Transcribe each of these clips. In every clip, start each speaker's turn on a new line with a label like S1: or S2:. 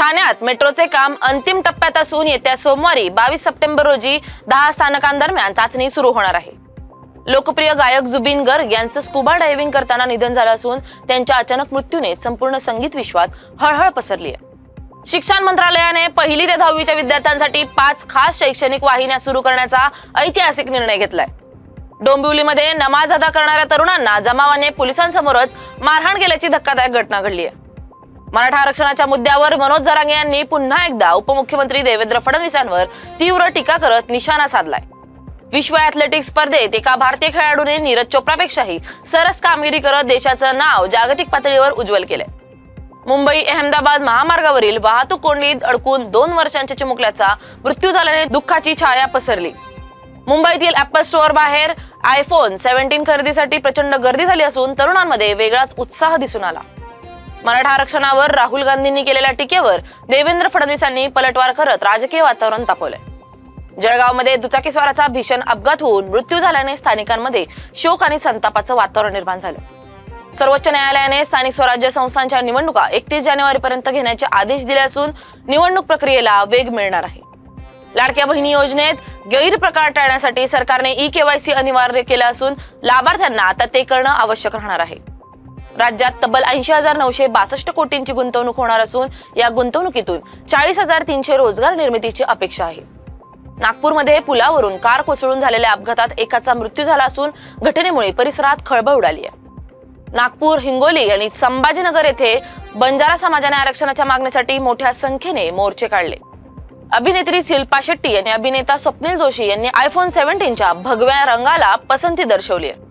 S1: ठाण्यात मेट्रोचे काम अंतिम टप्प्यात असून येत्या सोमवारी 22 सप्टेंबर रोजी 10 स्थानकांदरम्यान चाचणी सुरू होणार आहे। लोकप्रिय गायक जुबिन गर्ग यांचं स्कुबा डायव्हिंग करताना निधन झालं असून त्यांच्या अचानक मृत्यूने संपूर्ण संगीत विश्वात हळहळ पसरली आहे। शिक्षण मंत्रालयाने 1ली ते 10वीच्या विद्यार्थ्यांसाठी 5 खास शैक्षणिक वाहिन्या सुरू करण्याचा ऐतिहासिक निर्णय घेतलाय। डोंबिवलीमध्ये नमाज अदा करणाऱ्या तरुणांना जमावाने पोलिसांसमोरच मारहाण केल्याची धक्कादायक घटना घडली आहे। मराठा आरक्षणाच्या मुद्द्यावर मनोज जरांगे यांनी पुन्हा एकदा उपमुख्यमंत्री देवेंद्र फडणवीसांवर तीव्र टीका करत निशाणा साधलाय। विश्व ॲथलेटिक्स स्पर्धेत एका भारतीय खेळाडूने नीरज चोप्रापेक्षाही सरस कामगिरी करत देशाचं नाव जागतिक पातळीवर उज्ज्वल केलंय। मुंबई अहमदाबाद महामार्गावरील वाहतूक कोंडीत अडकून 2 वर्षांच्या चिमुकल्याचा मृत्यू झाल्याने दुःखाची छाया पसरली। मुंबईतील ॲपल स्टोअर बाहेर आयफोन 17 खरेदीसाठी प्रचंड गर्दी झाली असून तरुणांमध्ये वेगळाच उत्साह दिसून आला। मराठा आरक्षणावर राहुल गांधींनी केलेल्या टीकेवर देवेंद्र फडणवीसांनी पलटवार करत राजकीय वातावरण तापवलंय। जळगावमध्ये दुचाकीस्वाराचा भीषण अपघात होऊन मृत्यू झाल्याने स्थानिकांमध्ये शोक आणि संतापाचं वातावरण निर्माण झालं। सर्वोच्च न्यायालयाने स्थानिक स्वराज्य संस्थांच्या निवडणुका 31 जानेवारीपर्यंत घेण्याचे आदेश दिले असून निवडणूक प्रक्रियेला वेग मिळणार आहे। लाडक्या बहिणी योजनेत गैरप्रकार टाळण्यासाठी सरकारने ई-केवायसी अनिवार्य केलं असून लाभार्थ्यांना आता ते करणं आवश्यक राहणार आहे। राज्यात तब्बल 80,962 कोटींची गुंतवणूक होणार असून या गुंतवणुकीतून 40,300 रोजगार निर्मितीची अपेक्षा आहे। नागपूरमध्ये पुलावरून कार कोसळून झालेल्या अपघातात एकाचा मृत्यू झाला असून घटनेमुळे परिसरात खळबळ उडाली आहे। नागपूर, हिंगोली आणि संभाजीनगर येथे बंजारा समाजाने आरक्षणाच्या मागणीसाठी मोठ्या संख्येने मोर्चे काढले। अभिनेत्री शिल्पा शेट्टी आणि अभिनेता स्वप्नील जोशी यांनी आयफोन 17च्या भगव्या रंगाला पसंती दर्शवली आहे।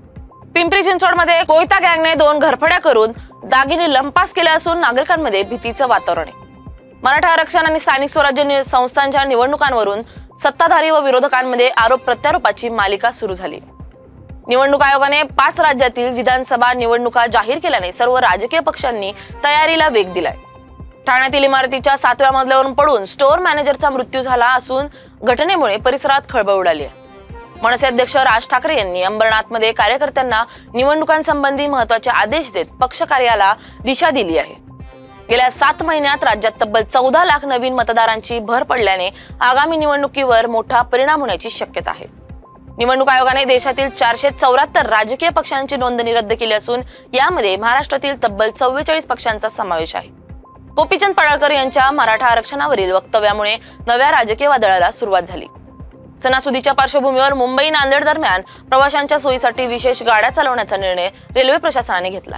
S1: पिंपरी चिंचवडमध्ये कोयता गँगने 2 घरफड्या करून दागिने लंपास केले असून नागरिकांमध्ये भीतीचं वातावरण आहे। मराठा आरक्षण आणि स्थानिक स्वराज्य संस्थांच्या निवडणुकांवरून सत्ताधारी व विरोधकांमध्ये आरोप प्रत्यारोपाची मालिका सुरू झाली। निवडणूक आयोगाने 5 राज्यातील विधानसभा निवडणुका जाहीर केल्याने सर्व राजकीय पक्षांनी तयारीला वेग दिलाय। ठाण्यातील इमारतीच्या 7व्या मजल्यावरून पडून स्टोअर मॅनेजरचा मृत्यू झाला असून घटनेमुळे परिसरात खळबळ उडाली आहे। मनसे अध्यक्ष राज ठाकरे यांनी अंबरनाथमध्ये कार्यकर्त्यांना निवडणुकांसंबंधी महत्त्वाचे आदेश देत पक्ष कार्याला दिशा दिली आहे। गेल्या 7 महिन्यात राज्यात तब्बल 14 लाख नवीन मतदारांची भर पडल्याने आगामी निवडणुकीवर मोठा परिणाम होण्याची शक्यता आहे। निवडणूक आयोगाने देशातील 474 राजकीय पक्षांची नोंदणी रद्द केली असून यामध्ये महाराष्ट्रातील तब्बल 44 पक्षांचा समावेश आहे। गोपीचंद पडळकर यांच्या मराठा आरक्षणावरील वक्तव्यामुळे नव्या राजकीय वादळाला सुरुवात झाली। सणासुदीच्या पार्श्वभूमीवर मुंबई नांदेड दरम्यान प्रवाशांच्या सोयीसाठी विशेष गाड्या चालवण्याचा निर्णय रेल्वे प्रशासनाने घेतला।